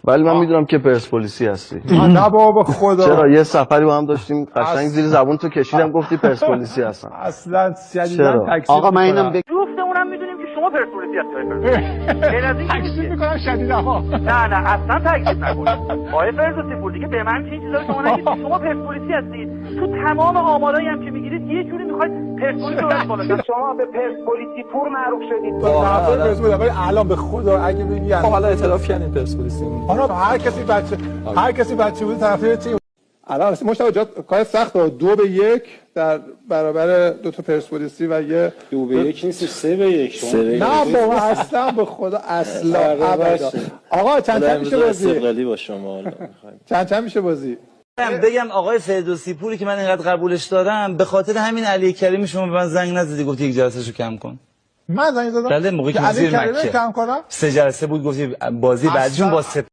ولی من میدونم که پرسپولیسی هستی. نه بابا خدا. چرا یه سفری با هم داشتیم قشنگ زیر زبون تو کشیدم گفتی پرسپولیسی هستم. اصلا شدیداً تکسیر. آقا من اینم جفتمونم میدونیم که شما پرسپولیسی هستید. غیر از این تکسیر میکنم شدیداً. نه اصلا تکسیر نکنید. آقای فردوسی پور دیگه به من این چیزا شما نگید. شما پرسپولیسی هستید. تو تمام آمارایی هم که میگیرید یه جوری میخواید پرسپولیس رو بالا. شما به پرسپولیسی پور معروف شدید. ولی الان به خدا اگه بگی حالا اعتراف کردین پرسپولیسی. آره هر کسی بچه بود طرفدار تیم. الان مشتاق جات کار سخته 2-1 در برابر دو تا پرسپولیسی و یه 2-1 نیست 3-1 نه بابا اصلا به خدا اصلا ابدا. آقا چند میشه بازی؟ استقلالی با شما حالا چند میشه بازی؟ بگم آقای فردوسی پوری که من اینقدر قبولش دارم به خاطر همین علی کریمی شما به من زنگ نزدی گفتی یک جلسه‌شو کم کن. من زنگ زدم بله موقعی که علی زیر کریمی مکه کم کنم 3 جلسه بود گفتی بازی بعدیشون با